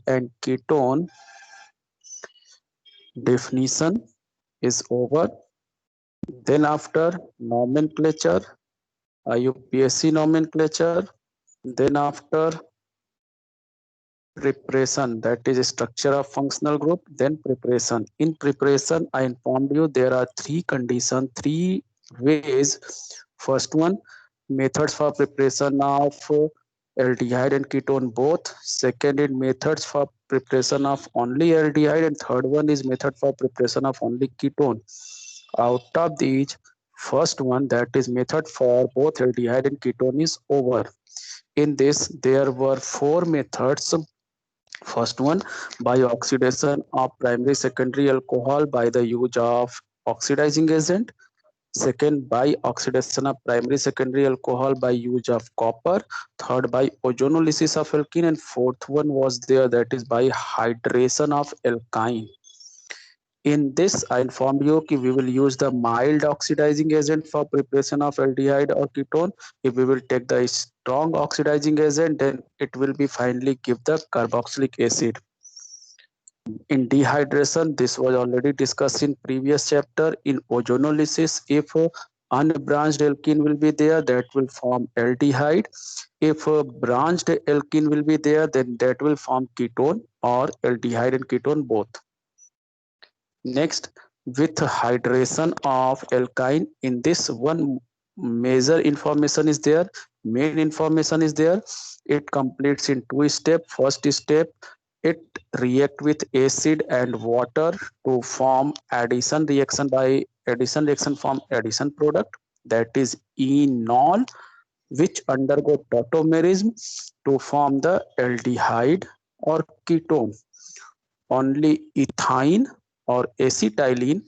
and ketone definition is over. Then after nomenclature, IUPAC nomenclature, then after preparation, that is structure of functional group, then preparation. In preparation, I informed you there are three conditions, three ways. First one, methods for preparation of aldehyde and ketone both. Second is methods for preparation of only aldehyde, and third one is method for preparation of only ketone. Out of these, first one, that is method for both aldehyde and ketone, is over. In this, there were four methods. First one, by oxidation of primary secondary alcohol by the use of oxidizing agent. Second, by oxidation of primary secondary alcohol by use of copper. Third, by ozonolysis of alkene. And fourth one was there, that is by hydration of alkyne. In this, I informed you that we will use the mild oxidizing agent for preparation of aldehyde or ketone. If we will take the strong oxidizing agent, then it will be finally give the carboxylic acid. In dehydration, this was already discussed in previous chapter. In ozonolysis, if unbranched alkene will be there, that will form aldehyde. If branched alkene will be there, then that will form ketone or aldehyde and ketone both. Next, with hydration of alkyne, in this one major information is there, main information is there. It completes in two steps. First step, it react with acid and water to form addition reaction. By addition reaction form addition product, that is enol, which undergo tautomerism to form the aldehyde or ketone. Only ethine or acetylene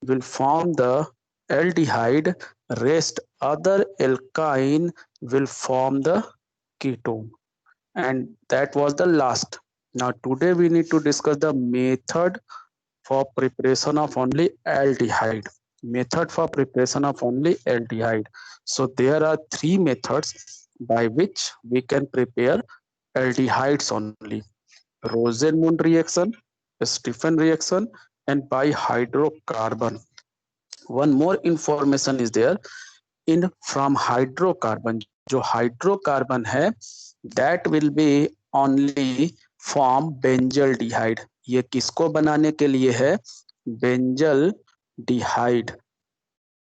will form the aldehyde, rest other alkyne will form the ketone. And that was the last. Now today we need to discuss the method for preparation of only aldehyde. Method for preparation of only aldehyde. So there are three methods by which we can prepare aldehydes only. Rosenmund reaction, Stephen reaction, and by hydrocarbon. One more information is there. In from hydrocarbon, जो hydrocarbon है, that will be only form benzaldehyde. ये किसको बनाने के लिए है? benzaldehyde.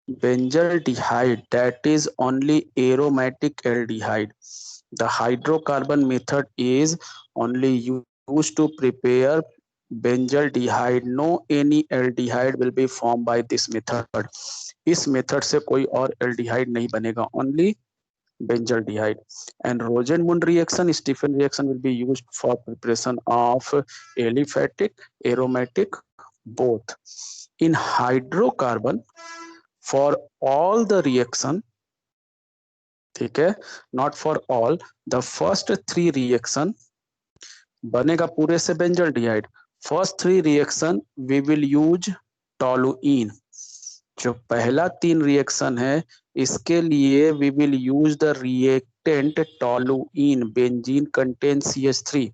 Benzaldehyde, that is only aromatic aldehyde. The hydrocarbon method is only used to prepare benzaldehyde. No any aldehyde will be formed by this method. इस method से कोई और aldehyde नहीं बनेगा, only benzaldehyde. And Rosenmund reaction, Stephen reaction will be used for preparation of aliphatic, aromatic, both. In hydrocarbon, for all the reaction, ठीक है, not for all, the first three reaction बनेगा पूरे से benzaldehyde. First three reaction we will use toluene. जो पहला तीन reaction है इसके लिए we will use the reactant toluene. Benzene contain CH3.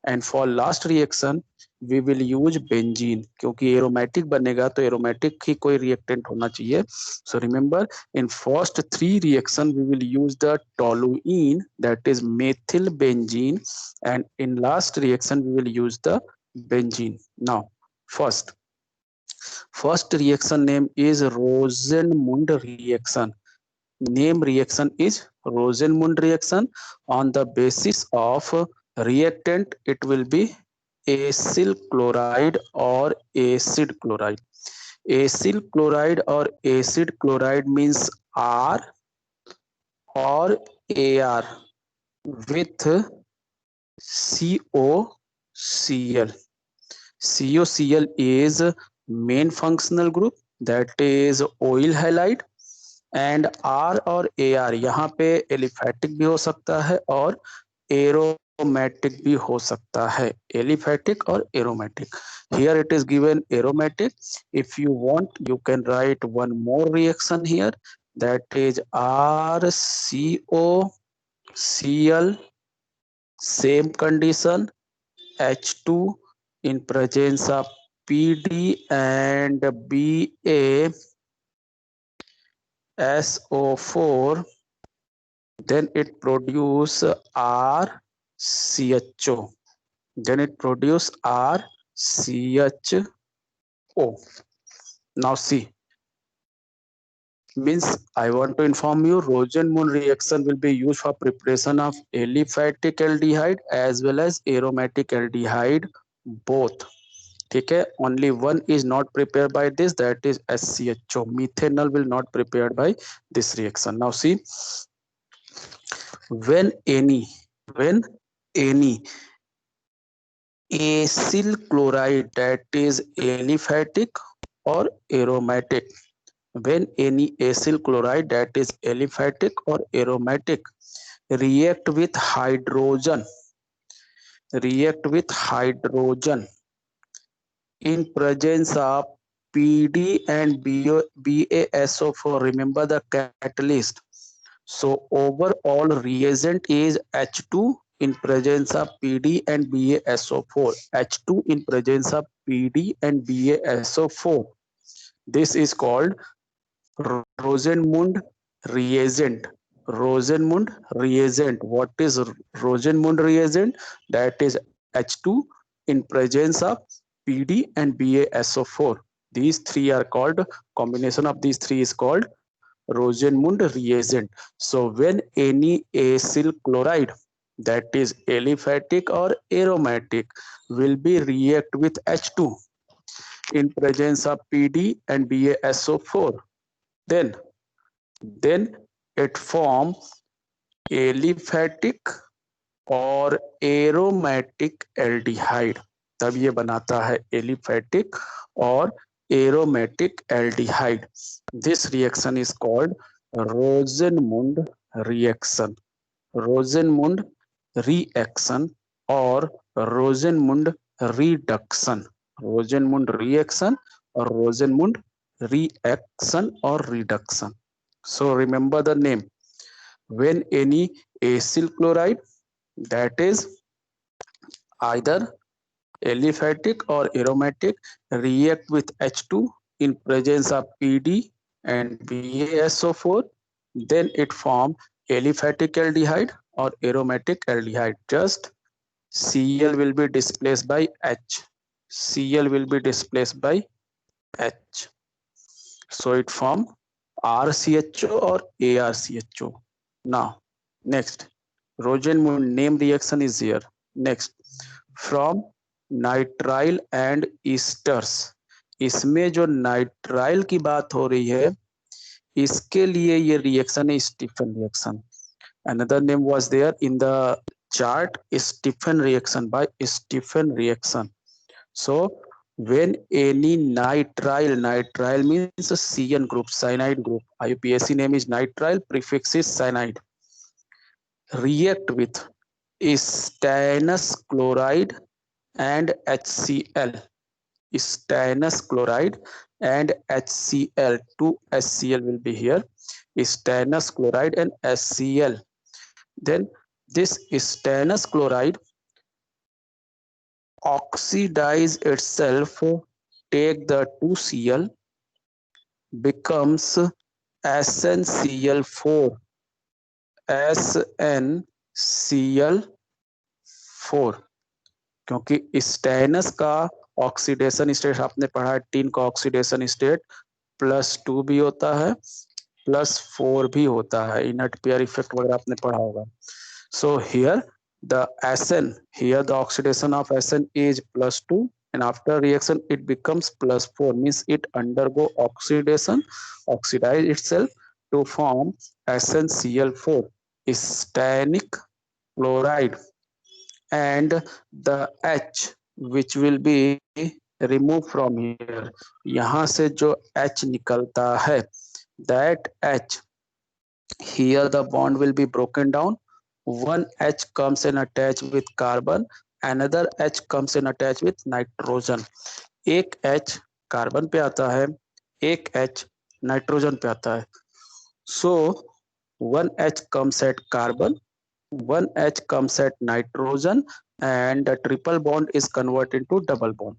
And for last reaction we will use benzene, क्योंकि एरोमेटिक बनेगा तो एरोमेटिक ही कोई रिएक्टेंट होना चाहिए. So remember, in first three reaction we will use the toluene, that is methyl benzene, and in last reaction we will use the benzene. Now first reaction name is Rosenmund reaction. Name reaction is Rosenmund reaction. On the basis of reactant it will be acyl chloride or acid chloride. Acyl chloride or acid chloride means R or AR with COCl. COCl is main functional group, that is oil halide. And R और AR यहाँ पे aliphatic भी हो सकता है और aromatic भी हो सकता है. एलिफैटिक और aromatic. Here it is given aromatic. If you want, you can write one more reaction here, that is RCOCl. Same condition, H2 in presence of PD and BaSO4, then it produce RCHO. Then it produce RCHO. Now see, means I want to inform you, Rosen-Moon reaction will be used for preparation of aliphatic aldehyde as well as aromatic aldehyde both. ठीक है, only one is not prepared by this, that is SCHO. Methanol will not prepared by this reaction. Now see, when any acyl chloride, that is aliphatic or aromatic, when any acyl chloride, that is aliphatic or aromatic, react with hydrogen in presence of PD and BaSO4, remember the catalyst. So overall reagent is H2 in presence of PD and BaSO4. H2 in presence of PD and BaSO4. This is called Rosenmund reagent. Rosenmund reagent. What is Rosenmund reagent? That is H2 in presence of PD and BaSO4. These three are called, combination of these three is called Rosenmund reagent. So when any acyl chloride, that is aliphatic or aromatic, will be react with H2 in presence of PD and BaSO4, then it form aliphatic और aromatic aldehyde. तब ये बनाता है aliphatic और aromatic aldehyde. This reaction is called Rosenmund reaction. Rosenmund reaction or Rosenmund reduction. Rosenmund reaction or Rosenmund reaction or reduction. So remember the name. When any acyl chloride, that is either aliphatic or aromatic, react with H2 in presence of PD and BaSO4, then it form aliphatic aldehyde or aromatic aldehyde. Just Cl will be displaced by H. Cl will be displaced by H. So it form RCHO or ARCHO. Now, next, Rosenmund name reaction is here. Next, from nitrile and esters, इसमें जो nitrile की बात हो रही है, इसके लिए ये रिएक्शन है Stephen reaction. Another name was there in the chart, Stephen reaction by Stephen reaction. So when any nitrile means CN group, cyanide group, IUPAC name is nitrile, prefix is cyanide, react with stannous chloride and HCl, stannous chloride and HCl, two HCl will be here, stannous chloride and HCl. Then this stannous chloride oxidize itself, take the 2Cl, becomes SnCl4, SnCl4, क्योंकि stannous का oxidation state आपने पढ़ा है, tin का oxidation state +2 भी होता है +4 भी होता है, इनर्ट पेयर इफेक्ट वगैरह आपने पढ़ा होगा. So here the Sn, here the oxidation of Sn is +2 and after reaction it becomes +4, means it undergo oxidation, oxidize itself to form SnCl4, stannic chloride, and the H which will be removed from here, यहाँ से जो H निकलता है, that H, here the bond will be broken down, one H comes and attach with carbon, another H comes and attach with nitrogen. एक H carbon पे आता है, एक H नाइट्रोजन पे आता है. So one H comes at carbon, one H comes at nitrogen, and the triple bond is converted into double bond.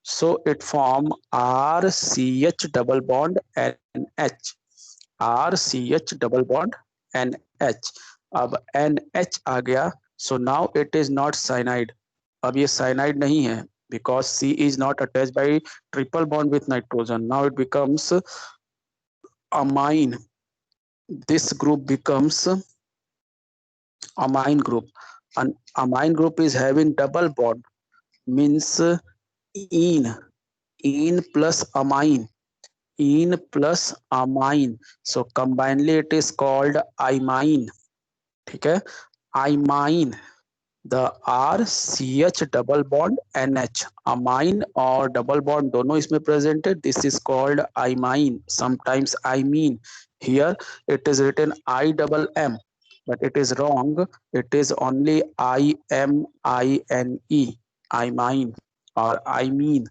So it form RCH double bond NH. RCH double bond NH. अब NH आ गया, so now it is not cyanide. अब ये cyanide नहीं है because C is not attached by triple bond with nitrogen. Now it becomes amine. This group becomes amine group. An amine group is having double bond, means ene plus amine, ene plus amine. So combinedly it is called imine. ठीक है, imine. The RCH double bond NH, amine और double bond दोनों इसमें present है. This is called imine, sometimes imine. Here it is written I double M, but it is wrong. It is only IMINE, imine और imine.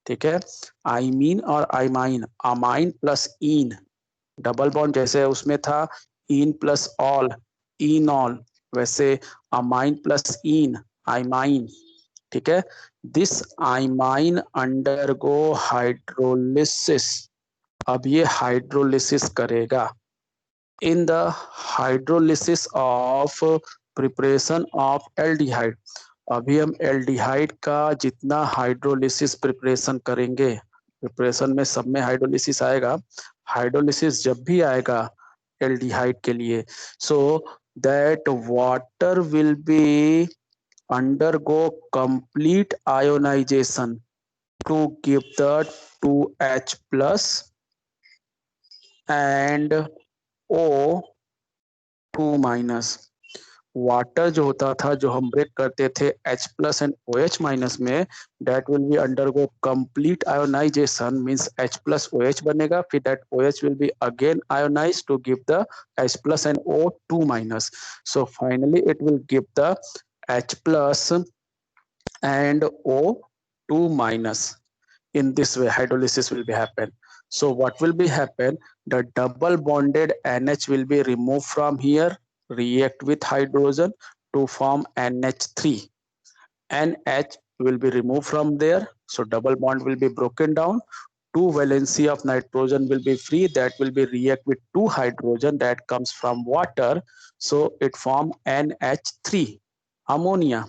ठीक है, imine और imine. amine plus ene, double bond जैसे उसमें था in plus all, इनॉल, वैसे amine plus इन, आइमाइन. ठीक है, दिस आइमाइन अंडरगो हाइड्रोलिसिस. अब ये हाइड्रोलिसिस करेगा. In the hydrolysis of preparation of aldehyde. अभी हम एल्डिहाइड का जितना हाइड्रोलिसिस प्रिपरेशन करेंगे, प्रिपरेशन में सब में हाइड्रोलिसिस आएगा. हाइड्रोलिसिस जब भी आएगा एल्डिहाइड के लिए, so that water will be undergo complete ionization to give the 2H plus and O2 minus. Water जो होता था, जो हम ब्रेक करते थे H plus and OH minus में, that will be undergo complete ionization, means H plus OH बनेगा, फिर that OH will be again ionized to give the H plus and O2 minus. So finally it will give the H plus and O2 minus. In this way hydrolysis will be happen. So what will be happen? The double bonded NH will be removed from here, react with hydrogen to form NH3. NH will be removed from there, so double bond will be broken down. 2 valency of nitrogen will be free, that will be react with 2 hydrogen that comes from water, so it form NH3, ammonia.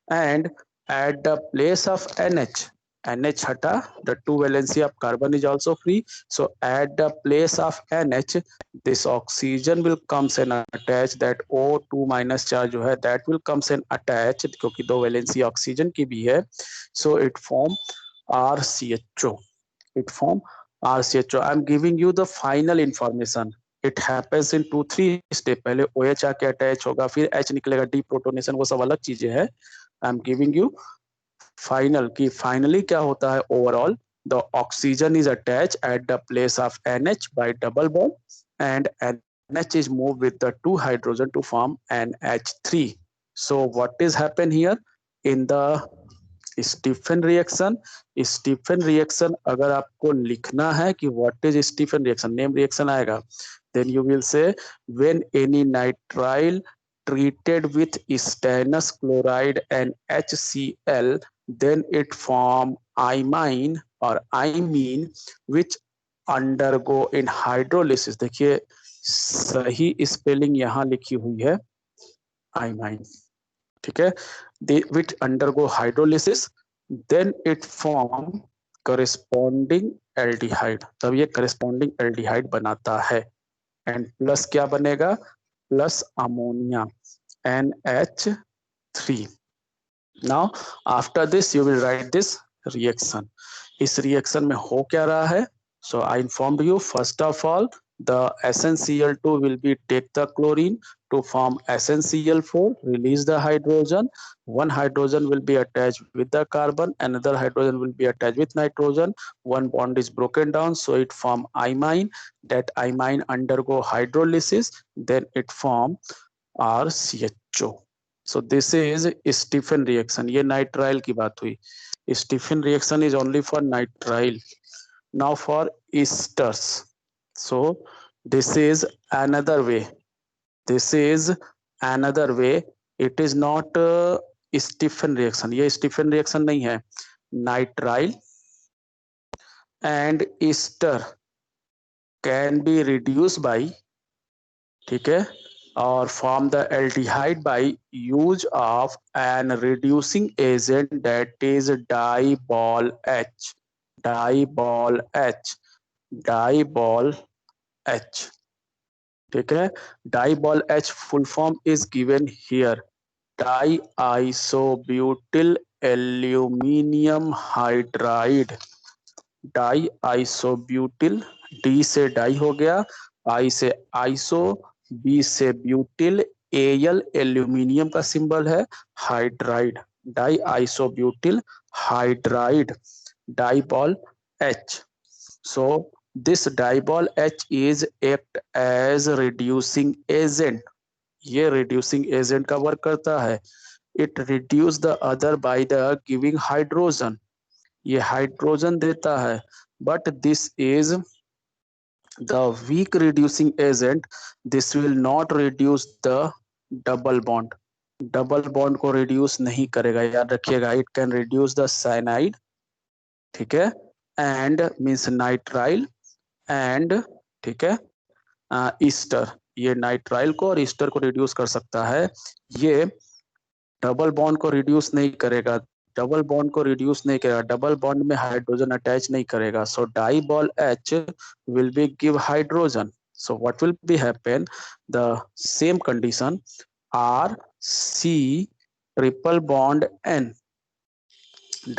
And at the place of NH, NH hata, the 2 valency of carbon is also free, so at the place of NH this oxygen will comes and attach, that O2 minus charge जो है that will comes and attach, क्योंकि 2 valency oxygen की भी है, so it form RCHO. It form RCHO. I am giving you the final information. It happens in 2-3 step. पहले OH आके attach होगा, फिर H निकलेगा, डीप्रोटोनेशन, वो सब अलग चीजें हैं. I am giving you final कि फाइनली क्या होता है. Overall the oxygen is attached at the place of NH by double bond, and NH is moved with the 2 hydrogen to form NH3. So what is happen here in the Stephen reaction? Stephen reaction अगर आपको लिखना है कि what is Stephen reaction, name reaction आएगा, then you will say when any nitrile treated with stannous chloride and HCl, then it form imine or imine which undergo in hydrolysis. देखिए सही spelling यहाँ लिखी हुई है imine. ठीक है, which undergo hydrolysis, then it form corresponding aldehyde. तब ये corresponding aldehyde बनाता है. एंड प्लस क्या बनेगा? Plus ammonia NH3. Now after this you will write this reaction. इस रिएक्शन में हो क्या रहा है? So I informed you. First of all the SnCl2 will be take the chlorine to form SnCl4, release the hydrogen. One hydrogen will be attached with the carbon, another hydrogen will be attached with nitrogen. One bond is broken down, so it form imine. That imine undergo hydrolysis, then it form RCHO. So this is Stephen reaction. ये nitrile की बात हुई. Stephen reaction is only for nitrile. Now for esters. So this is another way. This is another way. It is not Stephen reaction, ये Stephen reaction नहीं है, nitrile and ester can be reduce by, ठीक है, और form the aldehyde by use of an reducing agent that is DIBAL H, DIBAL H, DIBAL H, ठीक है। DIBAL H full form is given here, di isobutyl aluminium hydride, di isobutyl, D से di हो गया, I से iso, B से butyl, L aluminium का symbol है, hydride, di isobutyl hydride, DIBAL H. So this dibol H is act as reducing agent, ये reducing agent का work करता है, it reduce the other by the giving hydrogen, ये hydrogen देता है, but this is the weak reducing agent, this will not reduce the double bond, double bond को reduce नहीं करेगा, याद रखिएगा, it can reduce the cyanide, ठीक है, एंड मीन्स नाइट्राइल एंड, ठीक है, ईस्टर, ये नाइट्राइल को और ईस्टर को रिड्यूस कर सकता है, ये डबल बॉन्ड को रिड्यूस नहीं करेगा, डबल बॉन्ड को रिड्यूस नहीं करेगा, डबल बॉन्ड में हाइड्रोजन अटैच नहीं करेगा, so DIBAL H will be give hydrogen, so what will be happen, the same condition, R C triple bond N,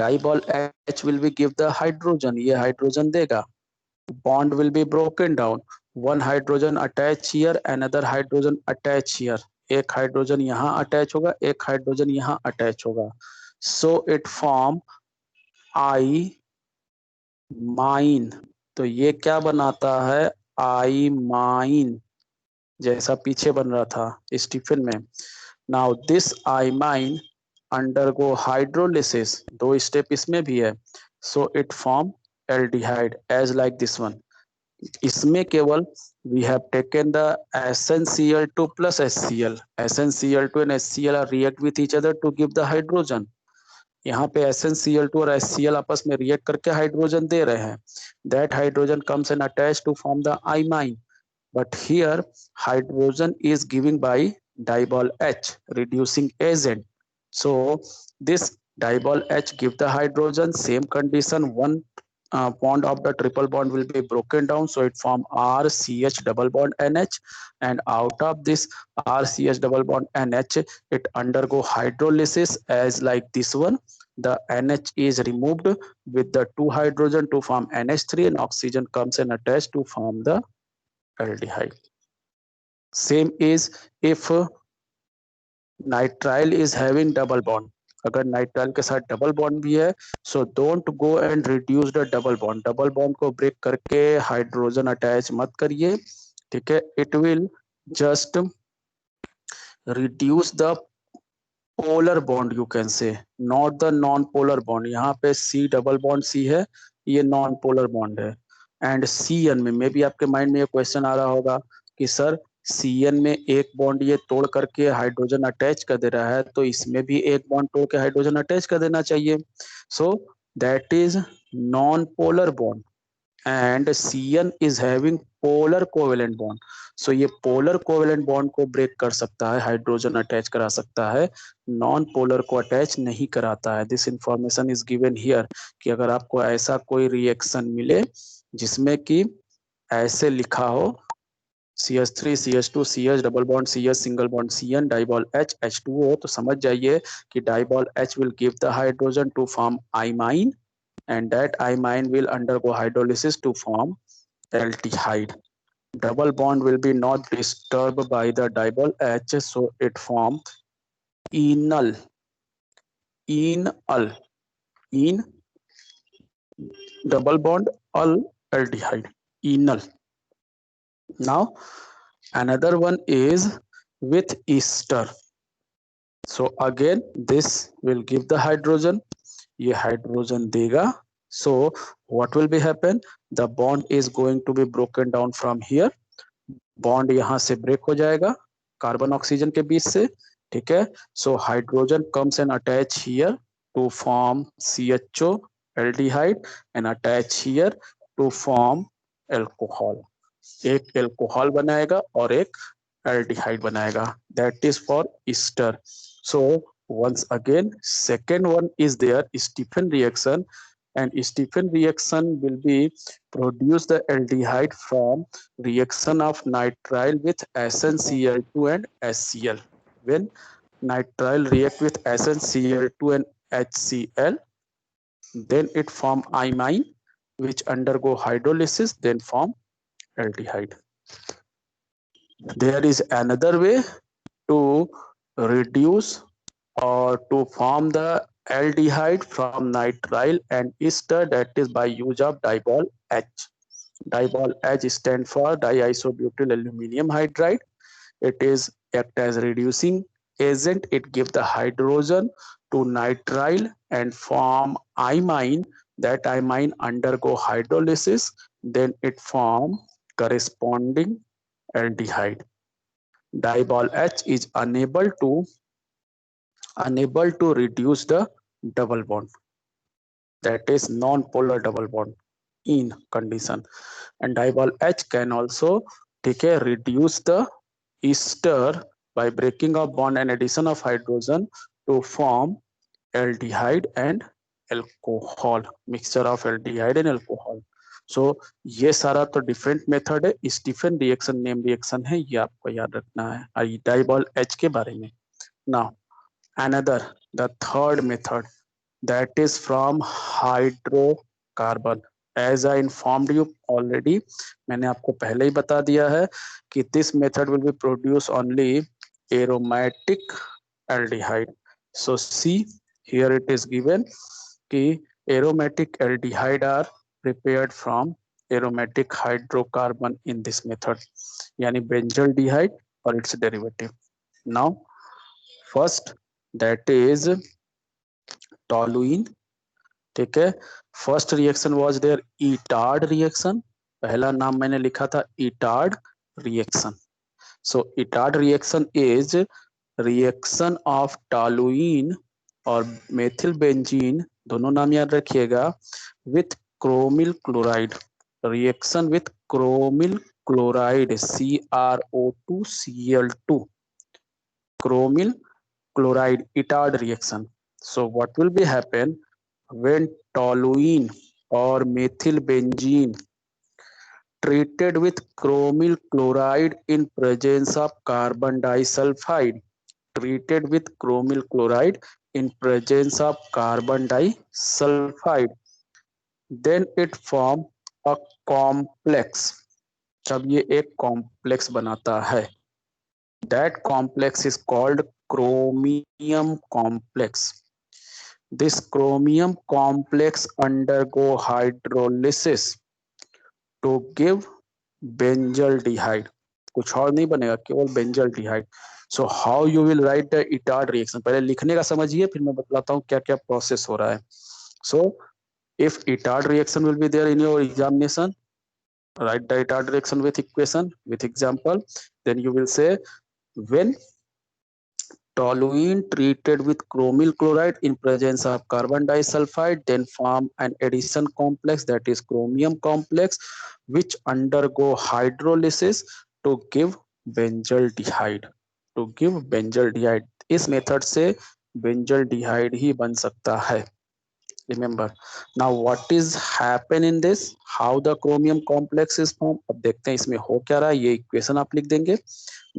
dibol H will be give the hydrogen, ये hydrogen देगा, bond will be broken down, one hydrogen attach here, another hydrogen attach here, एक hydrogen यहाँ attach होगा, एक hydrogen यहाँ attach होगा, so it form I mine, तो ये क्या बनाता है, आई माइन, जैसा पीछे बन रहा था स्टीफन में। Now this imine undergo hydrolysis, दो स्टेप इसमें भी है, so it form aldehyde as like this one, इसमें केवल we have taken the SnCl2 plus HCl, SnCl2 and HCl are react with each other to give the hydrogen, यहाँ पे SnCl2 और HCl आपस में रिएक्ट करके हाइड्रोजन दे रहे हैं, that hydrogen comes and attached to form the imine, but here hydrogen is given by dibol H, reducing agent, so this dibol H give the hydrogen, same condition, one bond of the triple bond will be broken down, so it form RCH double bond NH, and out of this RCH double bond NH it undergo hydrolysis as like this one, the NH is removed with the two hydrogen to form NH3 and oxygen comes and attached to form the aldehyde. Same is if nitrile is having double bond, अगर nitrile के साथ double bond भी है, so don't go and reduce the double bond, double bond को break करके hydrogen attach मत करिए, ठीक है, it will just reduce the polar bond, you can say not the non polar bond, यहाँ पे सी डबल बॉन्ड सी है, ये नॉन पोलर बॉन्ड है, एंड सी एन में भी आपके माइंड में ये क्वेश्चन आ रहा होगा कि सर Cn में एक बॉन्ड ये तोड़ करके हाइड्रोजन अटैच कर दे रहा है, तो इसमें भी एक बॉन्ड तोड़ के हाइड्रोजन अटैच कर देना चाहिए, so that is non polar bond and Cn is having polar covalent bond, so ये पोलर कोवेलेंट बॉन्ड को ब्रेक कर सकता है, हाइड्रोजन अटैच करा सकता है, नॉन पोलर को अटैच नहीं कराता है, this information is given here, कि अगर आपको ऐसा कोई रिएक्शन मिले जिसमें कि ऐसे लिखा हो CH3 CH2 CH double bond CH single bond CN DIBAL H H2O, तो समझ जाइए कि DIBAL H will give the hydrogen to form imine and that imine will undergo hydrolysis to form aldehyde. Double bond will be not disturbed by the dibol H, so it form enal, enal, en double bond al aldehyde, enal. Now another one is with ester, so again this will give the hydrogen, ये hydrogen देगा, so what will be happen, the bond is going to be broken down from here, bond यहाँ से break हो जाएगा carbon oxygen के बीच से, ठीक है. So hydrogen comes and attach here to form CHO aldehyde and attach here to form alcohol. एक alcohol बनाएगा और एक एल्डिहाइड बनाएगा. That is for Easter. So once again second one is there, Stephen reaction, and Stephen reaction will be produce the aldehyde from reaction of nitrile with SnCl2 and HCl. When nitrile react with SnCl2 and HCl, then it form imine which undergo hydrolysis, then form aldehyde. There is another way to reduce or to form the aldehyde from nitrile and ester, that is by use of dibol H. Dibol H stands for diisobutyl aluminum hydride. It is act as reducing agent. It gives the hydrogen to nitrile and form imine. That imine undergo hydrolysis, then it form corresponding aldehyde. Dibol H is unable to reduce the double bond, that is non-polar double bond in condition, and dibol H can also reduce the ester by breaking of bond and addition of hydrogen to form aldehyde and alcohol, mixture of aldehyde and alcohol. सो ये सारा तो different method है. Stephen reaction name reaction है, ये आपको याद रखना है डाइबॉल एच के बारे में. Now another, the third method, that is from hydrocarbon. As I informed you already, मैंने आपको पहले ही बता दिया है कि this method will be produce only aromatic aldehyde. So see, here it is given कि aromatic aldehyde are prepared from aromatic hydrocarbon in this method, यानी benzaldehyde और its derivative. Now first, that is toluene. ठीक है. First reaction was there Etard reaction. पहला नाम मैंने लिखा था Etard reaction. So Etard reaction is reaction of toluene और मेथिल बेंजीन, दोनों नाम याद रखिएगा, with chromyl chloride. Reaction with chromyl chloride CrO2Cl2, chromyl chloride itard reaction. So what will be happen when toluene or methyl benzene treated with chromyl chloride in presence of carbon disulfide, treated with chromyl chloride in presence of carbon disulfide, then it form a complex. जब ये एक complex बनाता है, that complex is called chromium complex. This chromium complex undergo hydrolysis to give benzaldehyde. कुछ और नहीं बनेगा, केवल benzaldehyde. So how you will write the itard reaction? पहले लिखने का समझिए, फिर मैं बतलाता हूँ क्या क्या प्रोसेस हो रहा है. So if itard reaction will be there in your examination, write the itard reaction with equation with example. Then you will say when toluene treated with chromyl chloride in presence of carbon disulfide then form an addition complex, that is chromium complex, which undergo hydrolysis to give benzaldehyde. to give benzaldehyde. इस method से benzaldehyde ही बन सकता है. Remember, now what is happen in this, how the chromium complex is formed. अब देखते हैं इसमें हो क्या रहा है, ये इक्वेशन आप लिख देंगे.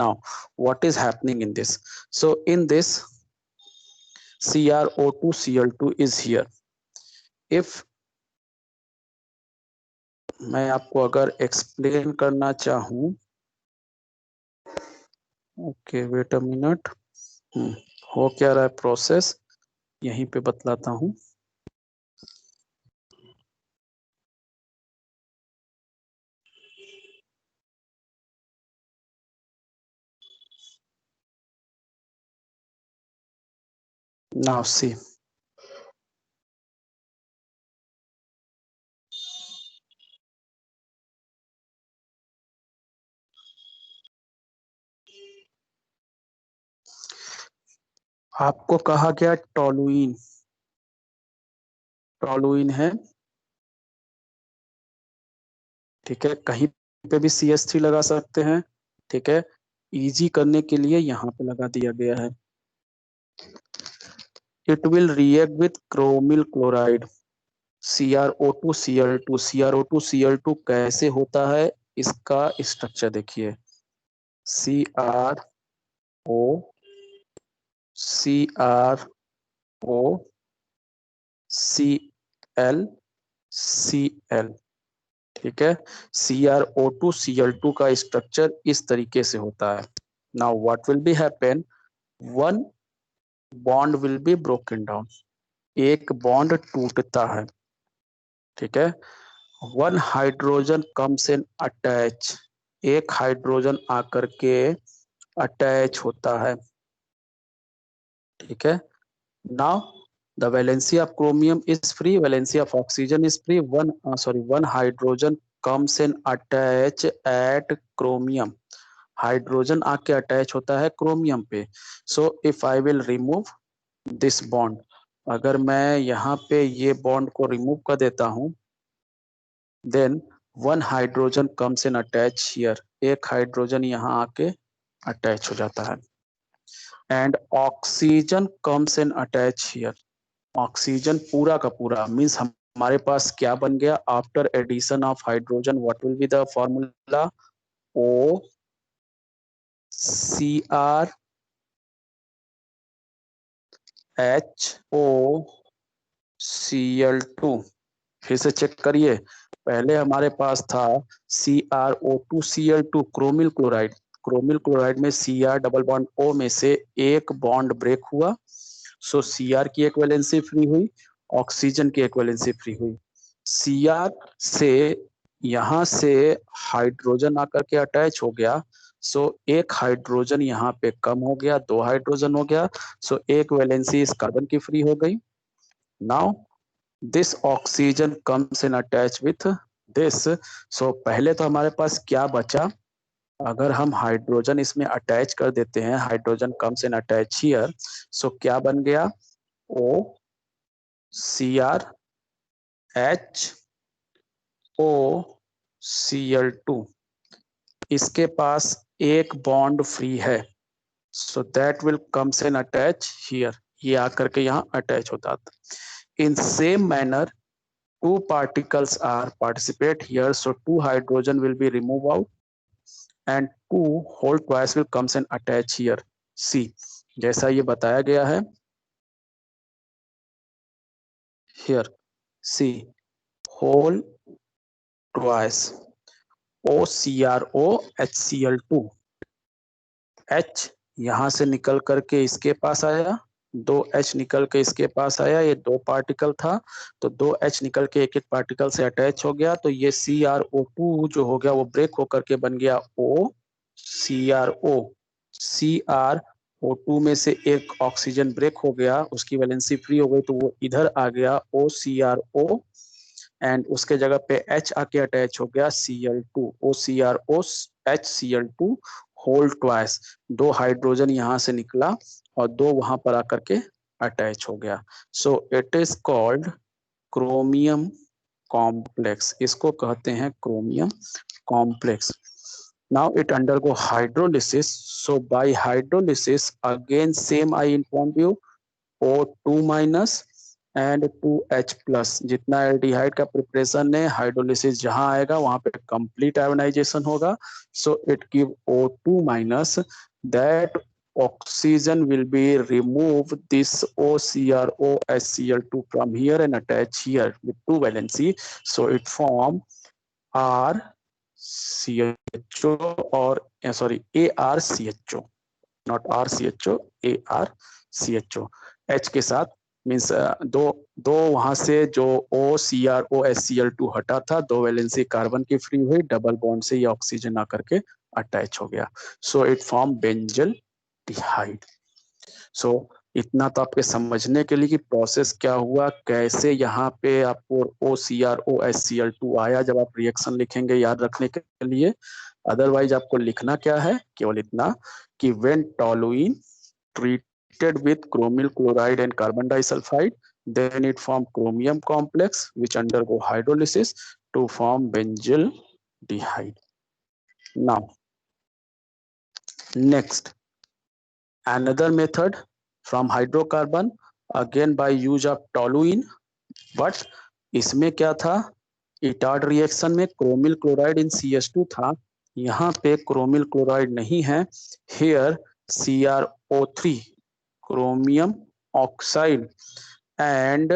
Now what is happening in this? So in this CrO2Cl2 is here. If मैं आपको अगर एक्सप्लेन करना चाहूँ, ओके वेट अ मिनट, हो क्या रहा है प्रोसेस, यहीं पे बतलाता हूँ. Now see, आपको कहा गया टोलुइन, टोलुइन है, ठीक है, कहीं पे भी CH3 लगा सकते हैं, ठीक है, इजी करने के लिए यहाँ पे लगा दिया गया है। It will react with chromyl chloride, CrO2 Cl2, CrO2 Cl2 कैसे होता है, इसका स्ट्रक्चर देखिए, CrO CrO Cl Cl, ठीक है, CrO2 Cl2 का स्ट्रक्चर इस तरीके से होता है। Now what will be happen, one bond will be broken down, एक बॉन्ड टूटता है, ठीक है, one hydrogen comes in attach, एक हाइड्रोजन आकर के अटैच होता है, ठीक है। Now the valency of chromium is free, valency of oxygen is free, one hydrogen comes in attach eight chromium, hydrogen आके अटैच होता है क्रोमियम पे। So if I will remove this bond, अगर मैं यहाँ पे ये बॉन्ड को रिमूव कर देता हूँ, then one hydrogen comes in attach here, एक हाइड्रोजन यहाँ आके अटैच हो जाता है, and oxygen comes in attach here, oxygen पूरा का पूरा मीन्स हमारे पास क्या बन गया, after addition of hydrogen what will be the formula, O C R H O Cl2, फिर से चेक करिए, पहले हमारे पास था CrO2 Cl2 chromyl chloride, chromyl chloride में Cr डबल बॉन्ड O में से एक बॉन्ड ब्रेक हुआ, सो Cr की एक वैलेंसी फ्री हुई, ऑक्सीजन की एक वैलेंसी फ्री हुई, Cr से यहाँ से हाइड्रोजन आकर के अटैच हो गया, सो एक हाइड्रोजन यहाँ पे कम हो गया, दो हाइड्रोजन हो गया, सो एक वैलेंसी इस कार्बन की फ्री हो गई। Now this oxygen comes in attach with this, so पहले तो हमारे पास क्या बचा, अगर हम हाइड्रोजन इसमें अटैच कर देते हैं, hydrogen comes in attach here, so क्या बन गया, ओ CrH ओ Cl2, इसके पास एक बॉन्ड फ्री है, so that will comes in attach here, ये आकर के यहाँ अटैच होता था। In same manner two particles are participate here, so two hydrogen will be removed out and two whole twice will comes and attach here, C जैसा ये बताया गया है, here C whole twice OCrO HCl2, H यहाँ से निकल करके इसके पास आया, दो H निकल के इसके पास आया, ये दो पार्टिकल था, तो दो H निकल के एक एक पार्टिकल से अटैच हो गया, तो ये CrO2 जो हो गया वो ब्रेक होकर के बन गया O CrO, CrO2 में से एक ऑक्सीजन ब्रेक हो गया, उसकी वैलेंसी फ्री हो गई, तो वो इधर आ गया OCrO, एंड उसके जगह पे H आके अटैच हो गया Cl2, OCrO HCl2 whole twice, दो हाइड्रोजन यहाँ से निकला और दो वहां पर आकर के अटैच हो गया, so it is called chromium complex, इसको कहते हैं chromium complex. Now it undergo hydrolysis, so bye hydrolysis again same I inform you, O2 minus and 2H plus, जितना एल्डिहाइड का प्रिपरेशन है, हाइड्रोलिसिस जहां आएगा वहां पे कंप्लीट आयोनाइजेशन होगा, so it give O2 minus, that oxygen will be remove this OCrO HCl2 from here and attach here with two valency, so it form RCHO or sorry ARCHO, not RCHO, ARCHO, H के साथ means दो दो वहां से जो OCrO HCl2 हटा था, दो वैलेंसी कार्बन की फ्री हुई, डबल बॉन्ड से ये ऑक्सीजन आकर के अटैच हो गया, सो इट फॉर्म बेंजल डिहाइड। सो इतना तो आपके समझने के लिए कि प्रोसेस क्या हुआ, कैसे यहाँ पे आपको OCrO HCl2 आया, जब आप रिएक्शन लिखेंगे याद रखने के लिए, अदरवाइज आपको लिखना क्या है, केवल इतना कि when toluene treat with chromyl chloride and carbon disulfide. Then it form chromium complex which undergo hydrolysis to form benzaldehyde. Now, next, another method from hydrocarbon, again by use of toluene, but इसमें क्या था, Etard reaction में chromyl chloride in CH2 था, यहाँ पे chromyl chloride नहीं है, here CrO3 chromium oxide and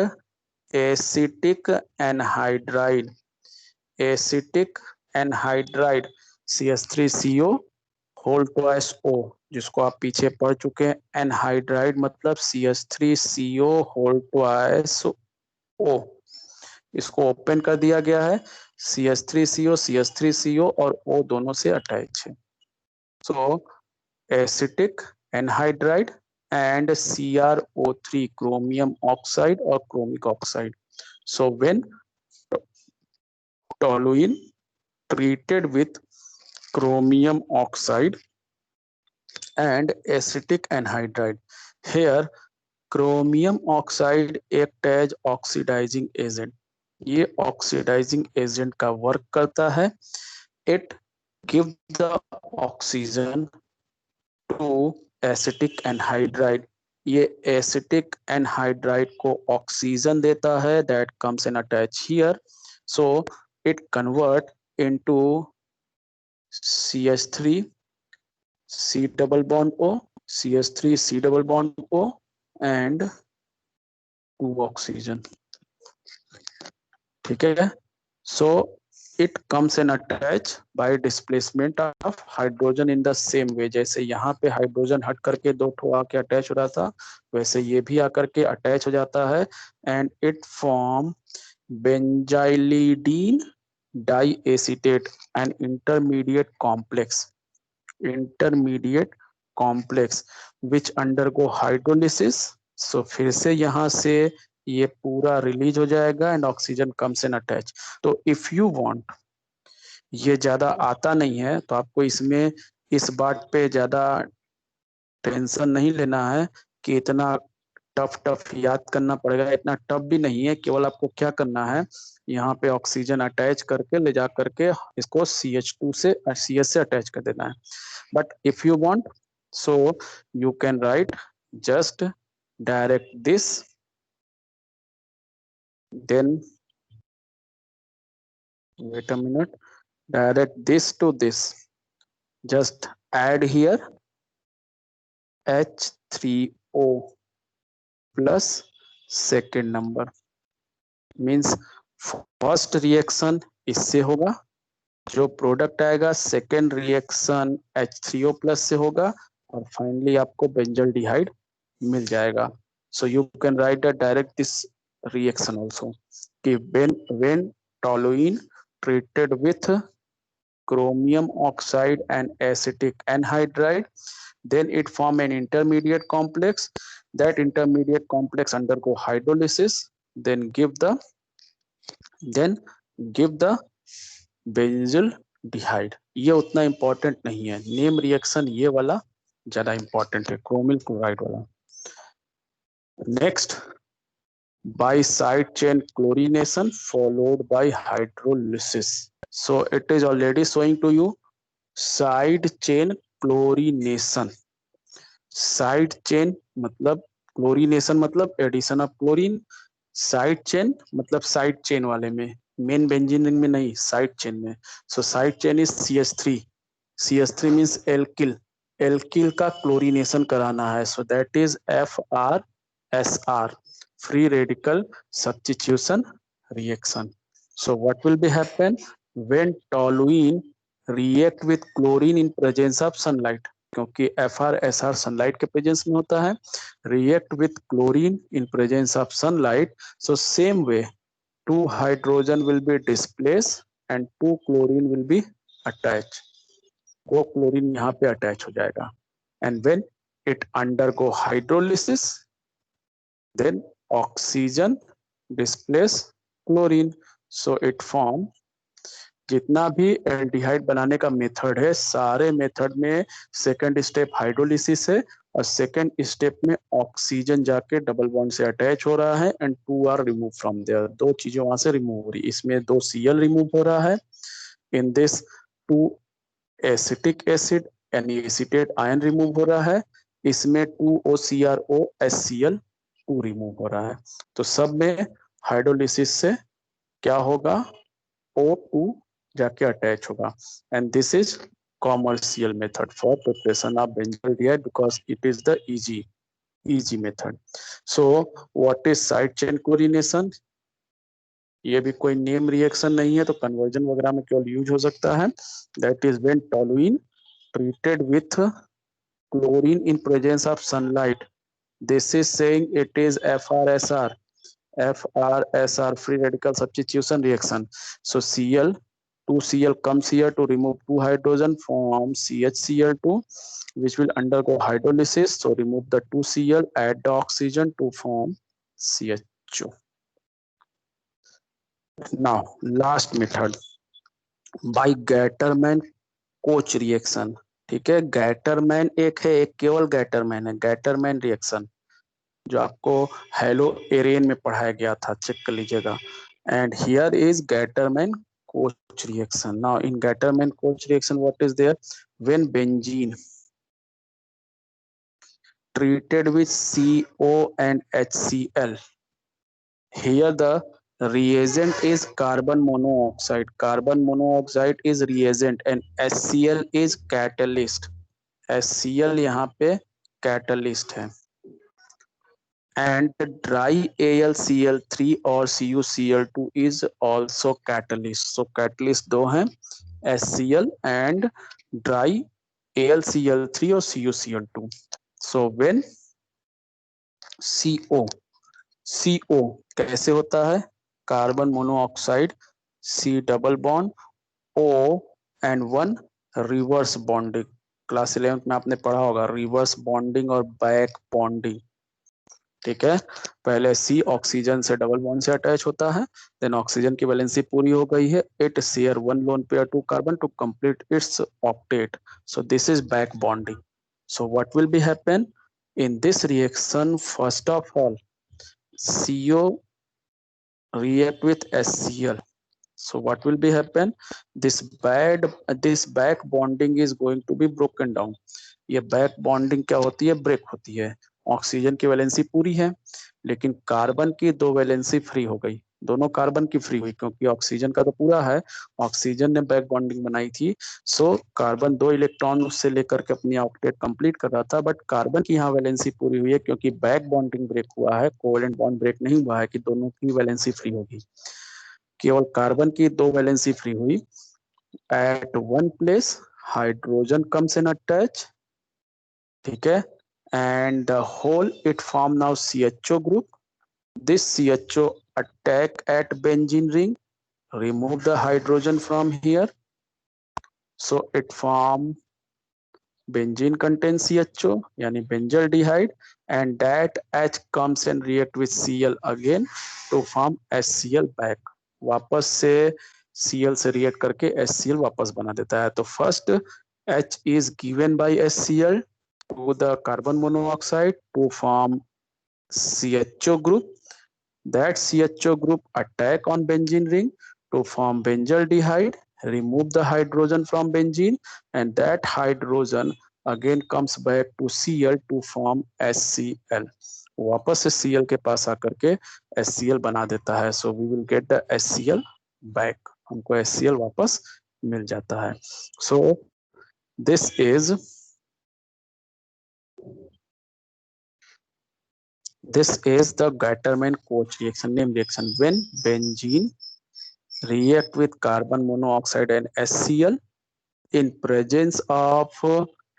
acetic anhydride CH3CO whole twice O, जिसको आप पीछे पढ़ चुके हैं, एनहाइड्राइड मतलब CH3CO होल ट्वाइस O, इसको ओपन कर दिया गया है, CH3CO और O दोनों से अटैच है. So acetic anhydride and CrO3 chromium oxide or chromic oxide. So when toluene treated with chromium oxide and acetic anhydride, here chromium oxide act as oxidizing agent. ये oxidizing agent का work करता है. It give the oxygen to acetic anhydride. ये acetic anhydride को oxygen देता है, that comes and attach here. So it convert into CH3 C double bond O, CH3 C double bond O and 2 oxygen. ठीक है. So it comes and attach by displacement of hydrogen in the same way. जैसे यहाँ पे hydrogen हट करके दो ठो आके अटैच हो रहा था, वैसे ये भी आकर के अटैच हो जाता है and it form benzylidene diacetate an intermediate complex which undergo hydrolysis. So फिर से यहाँ से ये पूरा रिलीज हो जाएगा and oxygen comes and attach. तो इफ यू वांट, ये ज्यादा आता नहीं है तो आपको इसमें इस बात पे ज्यादा टेंशन नहीं लेना है कि इतना टफ याद करना पड़ेगा, इतना टफ भी नहीं है. केवल आपको क्या करना है, यहाँ पे ऑक्सीजन अटैच करके ले जा करके इसको CH2 से CH से अटैच कर देना है. But if you want, so you can write just direct this, then wait a minute, direct this to this, just add here H3O plus second number, means first reaction इससे होगा, जो product आएगा second reaction H3O plus से होगा और finally आपको benzaldehyde मिल जाएगा. So you can write the direct this reaction also कि when toluene treated with chromium oxide and acetic anhydride, then it form an intermediate complex. That intermediate complex undergo hydrolysis, then give the benzaldehyde. ये उतना important नहीं है, name reaction ये वाला ज्यादा important है, chromyl chloride वाला. Next, by side chain chlorination followed by hydrolysis. So it is already showing to you side chain chlorination. Side chain मतलब chlorination मतलब addition of chlorine, side chain मतलब side chain वाले में, main benzene में नहीं, side chain में. सो side chain is CH3 means alkyl का क्लोरीनेशन कराना है. So that is FrSR, free radical substitution reaction. So what will be happen when toluene react with chlorine in presence of sunlight? क्योंकि FrSR sunlight के presence में होता है, react with chlorine in presence of sunlight. So same way 2 hydrogen will be displaced and 2 chlorine will be attached. 2 chlorine यहाँ पे attach हो जाएगा and when it undergo hydrolysis, then oxygen displace chlorine, so it form. जितना भी aldehyde बनाने का method है, सारे मेथड में सेकंड स्टेप हाइड्रोलिसिस है और सेकेंड स्टेप में ऑक्सीजन जाके डबल बॉन्ड से अटैच हो रहा है and 2 R remove from there, 2 चीजें वहां से रिमूव हो रही, इसमें 2 Cl रिमूव हो रहा है, इन दिस 2 एसिटिक एसिड यानी एसिटेट आयन रिमूव हो रहा है, इसमें 2 OCRO HCl2 रिमूव हो रहा है। तो सब में हाइड्रोलिसिस से क्या होगा, O2 जाके अटैच होगा and this is commercial method for preparation of benzaldehyde because it is the easy method. So what is side chain coordination? ये भी कोई नेम रिएक्शन नहीं है तो कन्वर्जन वगैरह में केवल यूज हो सकता है। That is when toluene treated with chlorine in presence of sunlight. This is saying it is FRSR. FRSR, free radical substitution reaction. So Cl, 2Cl comes here to remove 2 hydrogen from CHCl2, which will undergo hydrolysis. So remove the 2Cl, add the oxygen to form CHO. Now, last method by Gattermann-Koch reaction. ठीक है, Gattermann एक है, एक केवल Gattermann है, Gattermann reaction जो आपको hello एरेन में पढ़ाया गया था, चेक कर लीजिएगा। And here is Gattermann Koch reaction. Now in Gattermann Koch reaction what is there, when benzene treated with CO and HCl, here the reagent is carbon monoxide. Carbon monoxide is reagent and HCl is catalyst. HCl यहाँ पे catalyst है and dry AlCl3 और CuCl2 is also catalyst. So catalyst दो हैं, HCl and dry AlCl3 और CuCl2. So when CO कैसे होता है, carbon monoxide C double bond O and 1 reverse bonding, class 11 में आपने पढ़ा होगा रिवर्स बॉन्डिंग और बैक बॉन्डिंग। ठीक है, पहले C ऑक्सीजन से डबल बॉन्ड से अटैच होता है, देन ऑक्सीजन की वैलेंसी पूरी हो गई है, it share 1 lone pair to carbon to complete its octet, so this is back bonding. So what will be happen in this reaction, first of all CO react with HCl. So what will be happen, this back bonding is going to be broken down. ये back bonding क्या होती है, break होती है। Oxygen की valency पूरी है लेकिन कार्बन की 2 वैलेंसी फ्री हो गई, दोनों कार्बन की फ्री हुई क्योंकि ऑक्सीजन का तो पूरा है, ऑक्सीजन ने बैक बॉन्डिंग बनाई थी। सो कार्बन 2 इलेक्ट्रॉन उससे लेकर के अपनी ऑक्टेट कंप्लीट कर रहा था, बट कार्बन की यहाँ वैलेंसी पूरी हुई है क्योंकि बैक बॉन्डिंग ब्रेक हुआ है, कोवेलेंट बॉन्ड ब्रेक नहीं हुआ है कि दोनों की वैलेंसी फ्री होगी, केवल कार्बन की 2 वैलेंसी फ्री हुई। At one place hydrogen comes in attach, ठीक है, and the whole it form now CHO group. This CHO attack at benzene ring, remove the hydrogen from here, so it form benzene contains CHO yani benzaldehyde, and that H comes and react with Cl again to form HCl back, वापस से Cl से react करके HCl वापस बना देता है। तो first H is given by HCl to the carbon monoxide to form CHO group. That CHO group attack on benzene ring to form benzaldehyde, remove the hydrogen from benzene, and that hydrogen again comes back to Cl to form HCl. वापस से Cl के पास आकर के HCl बना देता है। So we will get the HCl back. हमको HCl वापस मिल जाता है। So this is the Gattermann-Koch reaction, name reaction, when benzene react with carbon monoxide and HCl in presence of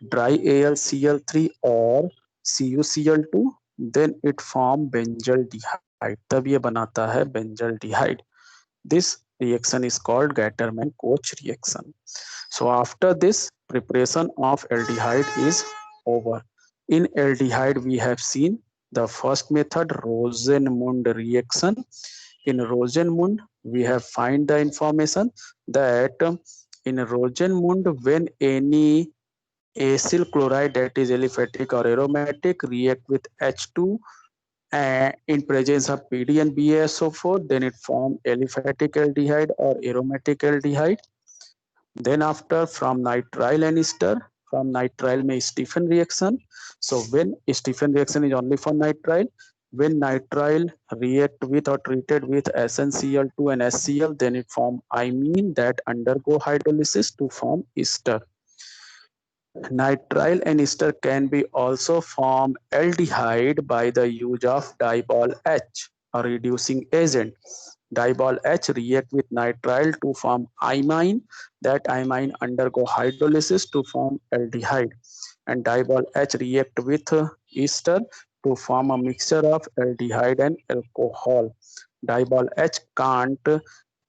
dry AlCl3 or CuCl2, then it form benzaldehyde, तब ये बनाता है benzaldehyde. This reaction is called Gattermann-Koch reaction. So after this, preparation of aldehyde is over. In aldehyde we have seen the first method, Rosenmund reaction. In Rosenmund we have find the information that in Rosenmund when any acyl chloride, that is aliphatic or aromatic, react with H2 and in presence of PD and BaSO4, then it form aliphatic aldehyde or aromatic aldehyde. Then after from nitrile and ester, from nitrile may Stephen reaction. So when Stephen reaction is only for nitrile, when nitrile react with or treated with SnCl2 and HCl, then it form imine that undergo hydrolysis to form ester. Nitrile and ester can be also form aldehyde by the use of dibol H, a reducing agent. Dibol H react with nitrile to form imine. That imine undergo hydrolysis to form aldehyde. And dibol H react with ester to form a mixture of aldehyde and alcohol. Dibol H can't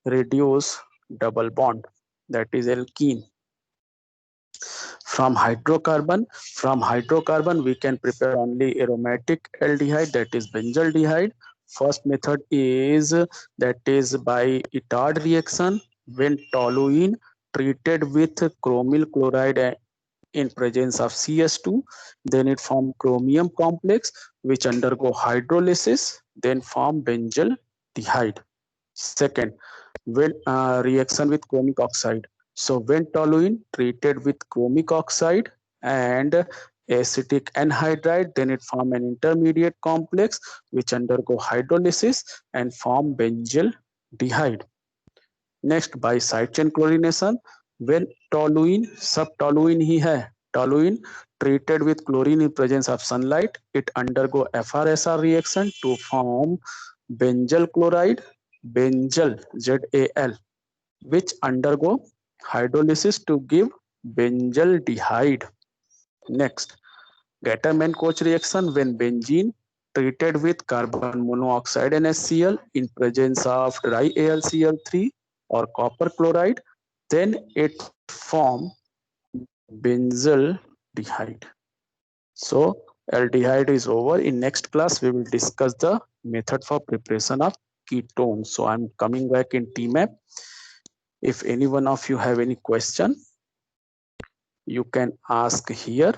reduce double bond, that is alkene. From hydrocarbon we can prepare only aromatic aldehyde, that is benzaldehyde. First method is that is by Itard reaction, when toluene treated with chromyl chloride in presence of CS2, then it form chromium complex which undergo hydrolysis, then form benzaldehyde. Second, when reaction with chromic oxide. So when toluene treated with chromic oxide and acetic anhydride, then it form an intermediate complex which undergo hydrolysis and form benzaldehyde. Next, by side chain chlorination, when toluene, सब toluene ही है, toluene treated with chlorine in presence of sunlight, it undergo FR-SR reaction to form benzyl chloride, benzyl ZAL, which undergo hydrolysis to give benzaldehyde. Next, Gattermann-Koch reaction, when benzene treated with carbon monoxide and HCl in presence of dry AlCl3 or copper chloride, then it form benzaldehyde. So aldehyde is over. In next class we will discuss the method for preparation of ketones. So I'm coming back in TMAP. If any one of you have any question, you can ask here.